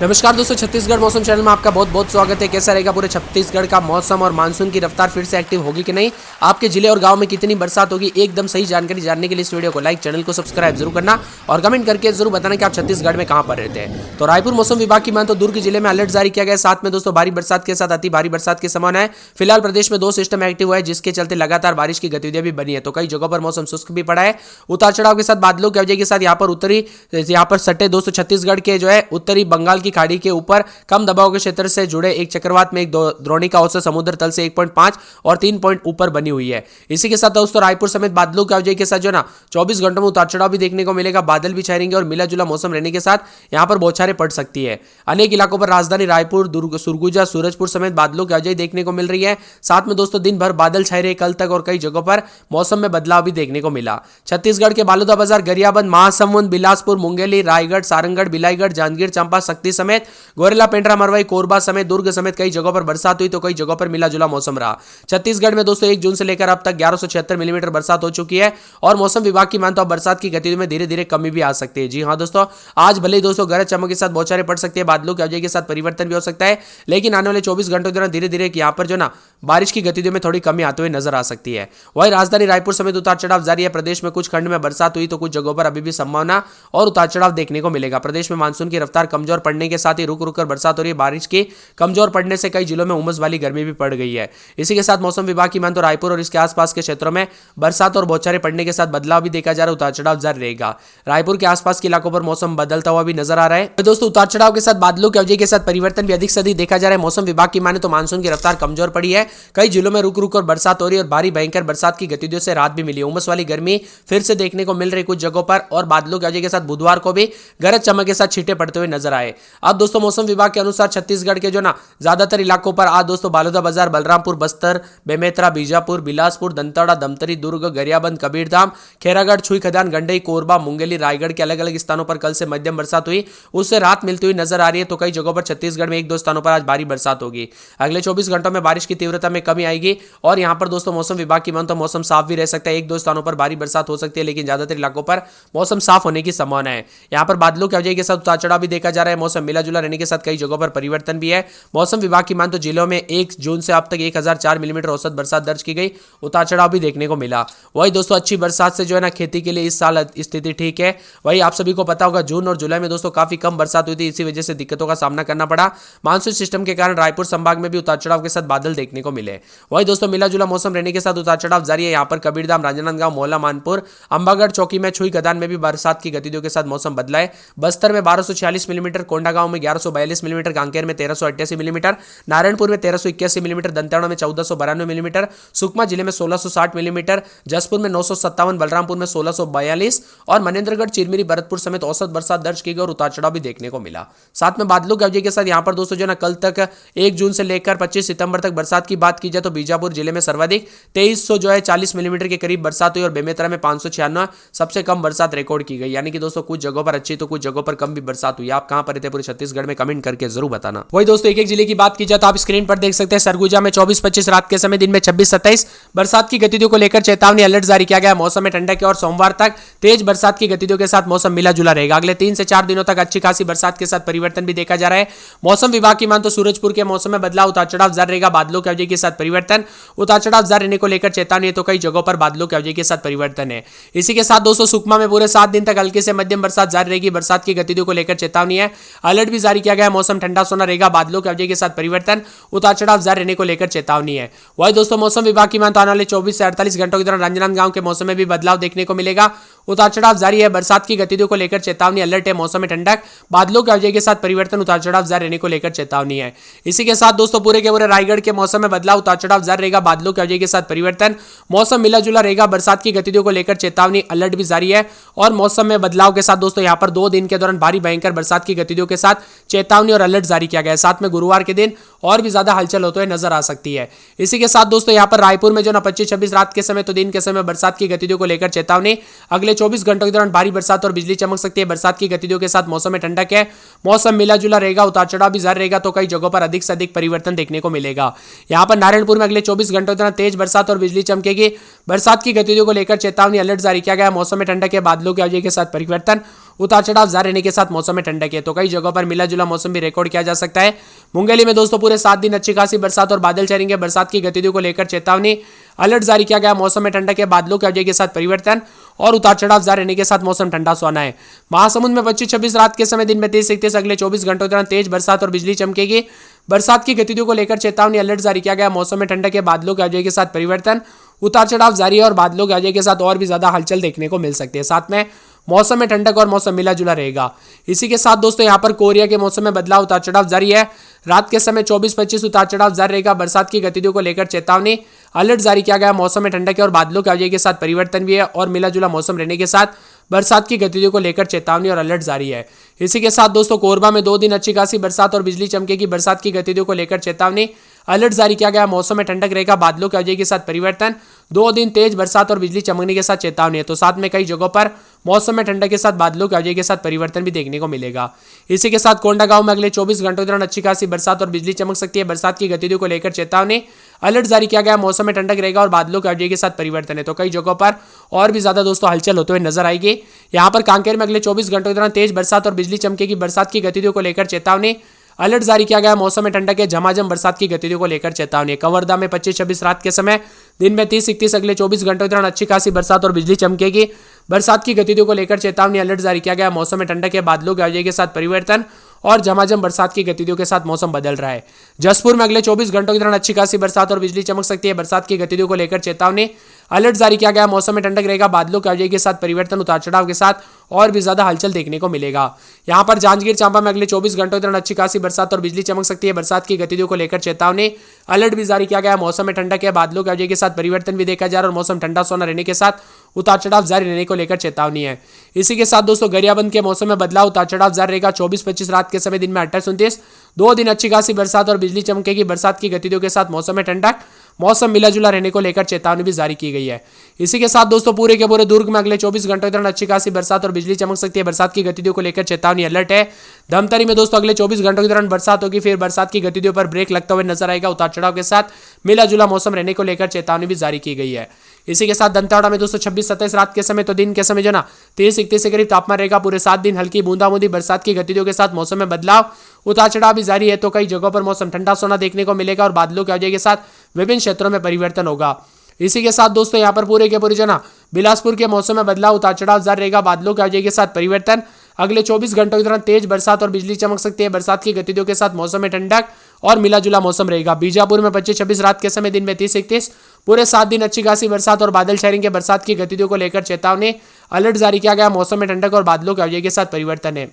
नमस्कार दोस्तों, छत्तीसगढ़ मौसम चैनल में आपका बहुत बहुत स्वागत है। कैसा रहेगा पूरे छत्तीसगढ़ का मौसम और मानसून की रफ्तार फिर से एक्टिव होगी कि नहीं, आपके जिले और गांव में कितनी बरसात होगी, एकदम सही जानकारी जानने के लिए इस वीडियो को लाइक, चैनल को सब्सक्राइब जरूर करना और कमेंट करके जरूर बताना कि आप छत्तीसगढ़ में कहां पर रहते हैं। तो रायपुर मौसम विभाग की मान तो दुर्ग जिले में अलर्ट जारी किया गया। साथ में दोस्तों भारी बरसात के साथ अति भारी बरसात की संभावना है। फिलहाल प्रदेश में 2 सिस्टम एक्टिव हुआ है, जिसके चलते लगातार बारिश की गतिविधियां भी बनी है। तो कई जगहों पर मौसम शुष्क भी पड़ा है, उतार चढ़ाव के साथ बादलों की वजह के साथ यहाँ पर सटे दोस्तों छत्तीसगढ़ के जो है उत्तरी बंगाल की खाड़ी के ऊपर कम दबाव के क्षेत्र से जुड़े एक चक्रवात में एक द्रोणिका औसत समुद्र तल से 1.5 और 3 पॉइंट ऊपर बनी हुई है। इसी के साथ दोस्तों रायपुर समेत बादलों की वजह के साथ जो ना 24 घंटों में उतार चढ़ाव भी देखने को मिलेगा। बादल भी छाएंगे और मिला जुला मौसम रहने के साथ यहां पर बौछारें पड़ सकती है। अनेक इलाकों पर राजधानी रायपुर, दुर्ग, सरगुजा, सूरजपुर समेत बादलों की वजह देखने को मिल रही है। साथ में दोस्तों दिन भर बादल छाए रहे कल तक और कई जगहों पर मौसम में बदलाव भी देखने को मिला। छत्तीसगढ़ के बालोदाबाजार, गरियाबंद, महासमुंद, बिलासपुर, मुंगेली, रायगढ़, सारंगढ़, बिलाईगढ़, जांजगीर चांपा, शक्ति समेत गोरेला, पेंड्रा, मरवाई, कोरबा समेत दुर्ग समेत कई जगहों पर बरसात हुई तो कई जगहों पर मिला जुला मौसम रहा। छत्तीसगढ़ में दोस्तों 1 जून से लेकर अब तक 1176 मिलीमीटर बरसात हो चुकी है और मौसम विभाग की माने तो अब बरसात की गतिविधि में धीरे धीरे कमी भी आ सकती है। जी हां दोस्तों, आज भले ही दोस्तों गरज चमक के साथ बौछारें पड़ सकती है, बादलों की वजह के साथ परिवर्तन भी हो सकता है, लेकिन आने वाले 24 घंटों के दौरान धीरे धीरे यहाँ पर जो ना बारिश की गतिविधियों में थोड़ी कमी आते हुए नजर आ सकती है। वही राजधानी रायपुर समेत उतार चढ़ाव जारी है। प्रदेश में कुछ खंड में बरसात हुई तो कुछ जगहों पर अभी भी संभावना और उतार चढ़ाव देखने को मिलेगा। प्रदेश में मानसून की रफ्तार कमजोर पड़ने के साथ ही रुक रुक कर बरसात हो रही है। बारिश की कमजोर पड़ने से कई जिलों में उमस वाली गर्मी भी पड़ गई है। इसी के साथ मौसम विभाग की मान तो रायपुर और इसके आसपास के क्षेत्रों में बरसात और बौछारें पड़ने के साथ बदलाव भी देखा जा रहा है। उतार चढ़ाव जारी रहेगा। रायपुर के आसपास के इलाकों पर मौसम बदलता हुआ भी नजर आ रहा है। तो दोस्तों उतार चढ़ाव के साथ बादलों की वजह के साथ परिवर्तन भी अधिक से अधिक देखा जा रहा है। मौसम विभाग की माने तो मानसून की रफ्तार कमजोर पड़ी है। कई जिलों में रुक रुक कर बरसात हो रही है और भारी भयंकर बरसात की गतिविधियों से राहत भी मिली है। उमस वाली गर्मी फिर से देखने को मिल रही कुछ जगहों पर और बादलों की वजह के साथ बुधवार को भी गरज चमक के साथ छींटे पड़ते हुए नजर आए। अब दोस्तों मौसम विभाग के अनुसार छत्तीसगढ़ के जो ना ज्यादातर इलाकों पर आज दोस्तों बालोदाबाजार, बलरामपुर, बस्तर, बेमेतरा, बीजापुर, बिलासपुर, दंतेवाड़ा, दमतरी, दुर्ग, गरियाबंद, कबीरधाम, खैरागढ़, छुईखदान, गंडई, कोरबा, मुंगेली, रायगढ़ के अलग अलग स्थानों पर कल से मध्यम बरसात हुई, उससे राहत मिलती हुई नजर आ रही है। तो कई जगहों पर छत्तीसगढ़ में 1-2 स्थानों पर आज भारी बरसात होगी। अगले 24 घंटों में बारिश की तीव्रता में कमी आएगी और यहां पर दोस्तों मौसम विभाग की मान तो मौसम साफ भी रह सकता है। 1-2 स्थानों पर भारी बरसात हो सकती है, लेकिन ज्यादातर इलाकों पर मौसम साफ होने की संभावना है। यहां पर बादलों की वजह के साथ उतार चढ़ाव भी देखा जा रहा है। मौसम मिला जुला रहने के साथ कई जगहों पर परिवर्तन भी है। मौसम विभाग की मान तो जिलों में 1 जून से अब तक 1004 मिलीमीटर औसत बरसात दर्ज की गई, उतार चढ़ाव भी देखने को मिला। वही दोस्तों अच्छी बरसात से जो है ना खेती के लिए इस साल स्थिति ठीक है। वही आप सभी को पता होगा जून और जुलाई में दोस्तों काफी कम बरसात हुई थी, इसी वजह से दिक्कतों का सामना करना पड़ा। मानसून सिस्टम के कारण रायपुर संभाग में भी उतार चढ़ाव के साथ बादल देखने को मिले। वही दोस्तों मिला जुला मौसम रहने के साथ उतार चढ़ाव जारी है। यहाँ पर कबीरधाम, राजनांदगांव, मोहला, मानपुर, अंबागढ़ चौकी में, छुईखदान में भी बरसात की गतिविधियों के साथ मौसम बदला है। बस्तर में 1246 मिलीमीटर, कोंडागांव में 1142 मिलीमीटर, कांकेर में 1388 मिलीमीटर, नारायणपुर में 1381 मिलीमीटर, दंतेवाड़ा में 1492 मिलीमीटर, सुकमा जिले में 1660 मिलीमीटर, जसपुर में 957, बलरामपुर में 1642 और मनेन्द्रगढ़, चिरमिरी, भरतपुर समेत औसत बरसात दर्ज की गई और उतार चढ़ाव भी देखने को मिला। साथ में बादलों की वजह के साथ यहां पर दोस्तों जो ना कल तक 1 जून से लेकर 25 सितंबर तक बरसात की बात की जाए तो बीजापुर जिले में सर्वाधिक 2340 मिलीमीटर के करीब बरसात हुई और बेमेतरा में 596 सबसे कम बरसात रिकॉर्ड की गई। यानी कि दोस्तों कुछ जगहों पर अच्छी तो कुछ जगहों पर कम भी बरसात हुई। आप कहां पर रहते पूरे छत्तीसगढ़ में कमेंट करके जरूर बताना। वही दोस्तों एक एक जिले की बात की जाए तो आप स्क्रीन पर देख सकते हैं सरगुजा में 24-25 रात के समय, दिन में 26-27 बरसात की गतिविधियों को लेकर चेतावनी अलर्ट जारी किया गया। मौसम में ठंडक है और सोमवार तक तेज बरसात की गतिविधियों के साथ मौसम मिला जुला रहेगा। अगले 3 से 4 दिनों तक अच्छी खासी बरसात के साथ परिवर्तन भी देखा जा रहा है। मौसम विभाग की मान तो सूरजपुर के मौसम में बदलाव, उतार चढ़ाव जारी रहेगा। बादलों की वजह के साथ परिवर्तन, उतार चढ़ाव जारी रहने को लेकर चेतावनी है तो कई जगहों पर बादलों की वजह के साथ परिवर्तन है। इसी के साथ दोस्तों सुकमा में पूरे 7 दिन तक हल्के से मध्यम बरसात जारी रहेगी। बरसात की गतिविधियों को लेकर चेतावनी है, अलर्ट भी जारी किया गया है। मौसम ठंडा सोना रहेगा। बादलों की वजह के साथ परिवर्तन, उतार चढ़ाव जारी रहने को लेकर चेतावनी है। वही दोस्तों मौसम विभाग की मान तो आने वाले 24 से 48 घंटों के दौरान राजनांदगांव के मौसम में भी बदलाव देखने को मिलेगा। उतार चढ़ाव जारी है। बरसात की गतिविधियों को लेकर चेतावनी, अलर्ट है। मौसम में ठंडक, बादलों की वजह के साथ परिवर्तन, उतार चढ़ाव जारी रहने को लेकर चेतावनी है। इसी के साथ दोस्तों पूरे के पूरे रायगढ़ के मौसम में बदलाव, उतार चढ़ाव जारी रहेगा। बादलों की वजह के साथ परिवर्तन, मौसम मिला जुला रहेगा। बरसात की गतिविधियों को लेकर चेतावनी, अलर्ट भी जारी है और मौसम में बदलाव के साथ दोस्तों यहाँ पर 2 दिन के दौरान भारी भयंकर बरसात की गतिविधियों के साथ चेतावनी और अलर्ट जारी किया गया है। साथ में गुरुवार के दिन और भी ज्यादा हलचल होते हुए नजर आ सकती है। इसी के साथ दोस्तों यहाँ पर रायपुर में जो ना 25-26 रात के समय तो दिन के समय बरसात की गतिविधियों को लेकर चेतावनी। अगले 24 घंटों के दौरान भारी बरसात और बिजली चमक सकती है। बरसात की गतिविधियों के साथ मौसम में ठंडक है। मौसम मिला जुला रहेगा। उतार चढ़ाव भी जारी रहेगा तो कई जगहों पर अधिक से अधिक परिवर्तन देखने को मिलेगा। यहाँ पर नारायणपुर में अगले 24 घंटों के दौरान तेज बरसात और बिजली चमकेगी। बरसात की गतिविधियों को लेकर चेतावनी, अलर्ट जारी किया गया। मौसम में ठंडक है। बादलों की वजह के साथ परिवर्तन, उतार चढ़ाव जारी रहने के साथ मौसम में ठंडक है, तो कई जगहों पर मिला जुला मौसम भी रिकॉर्ड किया जा सकता है। मुंगेली में दोस्तों पूरे 7 दिन अच्छी खासी बरसात और बादल छाएंगे। बरसात की गतिविधियों को लेकर चेतावनी, अलर्ट जारी किया गया। मौसम में ठंडक है, बादलों की अवधि के साथ परिवर्तन और उतार चढ़ाव जारी रहने के साथ मौसम ठंडा सुहाना है। महासमुंद में 25-26 रात के समय दिन में 30-31 अगले 24 घंटों के दौरान तेज बरसात और बिजली चमकेगी। बरसात की गतिविधियों को लेकर चेतावनी, अलर्ट जारी किया गया। मौसम में ठंडक है, बादलों की अवधि के साथ परिवर्तन, उतार चढ़ाव जारी है और बादलों की अवधि के साथ और भी ज्यादा हलचल देखने को मिल सकती है। साथ में मौसम में ठंडक और मौसम मिला जुला रहेगा। इसी के साथ दोस्तों यहाँ पर कोरिया के मौसम में बदलाव, उतार चढ़ाव जारी है। रात के समय 24-25 उतार चढ़ाव जारी रहेगा। बरसात की गतिविधियों को लेकर चेतावनी, अलर्ट जारी किया गया। मौसम में ठंडक है और बादलों की अवधि के साथ परिवर्तन भी है और मिला जुला मौसम रहने के साथ बरसात की गतिविधियों को लेकर चेतावनी और अलर्ट जारी है। इसी के साथ दोस्तों कोरबा में 2 दिन अच्छी खासी बरसात और बिजली चमकेगी। बरसात की गतिविधियों को लेकर चेतावनी, अलर्ट जारी किया गया। मौसम में ठंडक रहेगा, बादलों की अवधि के साथ परिवर्तन, 2 दिन तेज बरसात और बिजली चमकने के साथ चेतावनी है। तो साथ में कई जगहों पर मौसम में ठंडक के साथ बादलों की अवधि के साथ परिवर्तन भी देखने को मिलेगा। इसी के साथ कोंडागांव में अगले 24 घंटों के दौरान अच्छी खासी बरसात और बिजली चमक सकती है। बरसात की गतिविधियों को लेकर चेतावनी, अलर्ट जारी किया गया। मौसम में ठंडक रहेगा और बादलों की अवधि के साथ परिवर्तन है, तो कई जगहों पर और भी ज्यादा दोस्तों हलचल होते हुए नजर आएगी। यहाँ पर कांकेर में अगले 24 घंटों के दौरान तेज बरसात और बिजली चमकेगी। बरसात की गतिविधियों को लेकर चेतावनी, अलर्ट जारी किया गया। मौसम में ठंडक है, झमाझम बरसात की गतिविधियों को लेकर चेतावनी। कवर्धा में 25-26 रात के समय दिन में 30-31 अगले 24 घंटों के दौरान अच्छी खासी बरसात और बिजली चमकेगी। बरसात की गतिविधियों को लेकर चेतावनी, अलर्ट जारी किया गया। मौसम में ठंडक है, बादलों की अवधि के साथ परिवर्तन और झमाझम बरसात की गतिविधियों के साथ मौसम बदल रहा है। जसपुर में अगले 24 घंटों के दौरान अच्छी खासी बरसात और बिजली चमक सकती है। बरसात की गतिविधियों को लेकर चेतावनी, अलर्ट जारी किया गया। मौसम में ठंडक रहेगा, बादलों की अवधि के साथ परिवर्तन, उतार चढ़ाव के साथ और भी ज्यादा हलचल देखने को मिलेगा। यहाँ पर जांजगीर चांपा में अगले 24 घंटों के दौरान अच्छी खासी बरसात और बिजली चमक सकती है। बरसात की गतिविधियों को लेकर चेतावनी, अलर्ट भी जारी किया गया। मौसम में ठंडक है, बादलों की अवधि के साथ परिवर्तन भी देखा जा रहा है और मौसम ठंडा सोना रहने के साथ उतार चढ़ाव जारी रहने को लेकर चेतावनी है। इसी के साथ दोस्तों गरियाबंद के मौसम में बदलाव, उतार चढ़ाव जारी रहेगा। 24-25 रात के समय दिन में 28-29, 2 दिन अच्छी खासी बरसात और बिजली चमकेगी। बरसात की गतिविधियों के साथ मौसम में ठंडक, मौसम मिला जुला रहने को लेकर चेतावनी भी जारी की गई है। इसी के साथ दोस्तों पूरे के पूरे दुर्ग में अगले 24 घंटों के दौरान अच्छी खासी बरसात और बिजली चमक सकती है। बरसात की गतिविधियों को लेकर चेतावनी, अलर्ट है। धमतरी में दोस्तों अगले 24 घंटों के दौरान बरसात होगी, फिर बरसात की गतिविधियों पर ब्रेक लगता हुआ नजर आएगा। उतार चढ़ाव के साथ मिला जुला मौसम रहने को लेकर चेतावनी भी जारी की गई है। इसी के साथ दंतेवाड़ा में दोस्तों 26-27 रात के समय तो दिन के समय जो ना 30-31 के करीब तापमान रहेगा। पूरे 7 दिन हल्की बूंदाबूंदी बरसात की गतिविधियों के साथ मौसम में बदलाव, उतार चढ़ाव भी जारी है, तो कई जगहों पर मौसम ठंडा सोना देखने को मिलेगा और बादलों की अवधि के साथ विभिन्न क्षेत्रों में परिवर्तन होगा। इसी के साथ दोस्तों यहाँ पर पूरे के पूरे जो ना बिलासपुर के मौसम में बदलाव, उतार चढ़ाव जारी रहेगा। बादलों की अवधि के साथ परिवर्तन, अगले 24 घंटों के दौरान तेज बरसात और बिजली चमक सकती है। बरसात की गतिविधियों के साथ मौसम में ठंडक और मिला जुला मौसम रहेगा। बीजापुर में 25-26 रात के समय दिन में 30-31, पूरे 7 दिन अच्छी खासी बरसात और बादल छाएंगे। बरसात की गतिविधियों को लेकर चेतावनी, अलर्ट जारी किया गया। मौसम में ठंडक और बादलों की अवधि के साथ परिवर्तन है।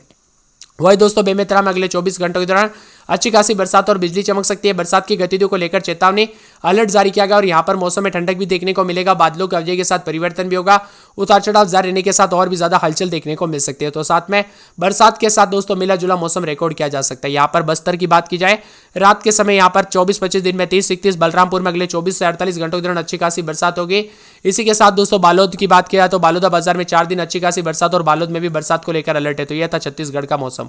वही दोस्तों बेमेतरा में अगले 24 घंटों के दौरान अच्छी खासी बरसात और बिजली चमक सकती है। बरसात की गतिविधियों को लेकर चेतावनी, अलर्ट जारी किया गया और यहाँ पर मौसम में ठंडक भी देखने को मिलेगा। बादलों की अवधि के साथ परिवर्तन भी होगा। उतार चढ़ाव जारी रहने के साथ और भी ज्यादा हलचल देखने को मिल सकती है। तो साथ में बरसात के साथ दोस्तों मिला जुला मौसम रिकॉर्ड किया जा सकता है। यहाँ पर बस्तर की बात की जाए, रात के समय यहाँ पर 24-25 दिन में 30-31, बलरामपुर में अगले 24 से 48 घंटों के दौरान अच्छी खासी बरसात होगी। इसी के साथ दोस्तों बालोद की बात किया तो बालोदा बाजार में 4 दिन अच्छी खासी बरसात और बालोद में भी बरसात को लेकर अलर्ट है। तो यह था छत्तीसगढ़ का मौसम।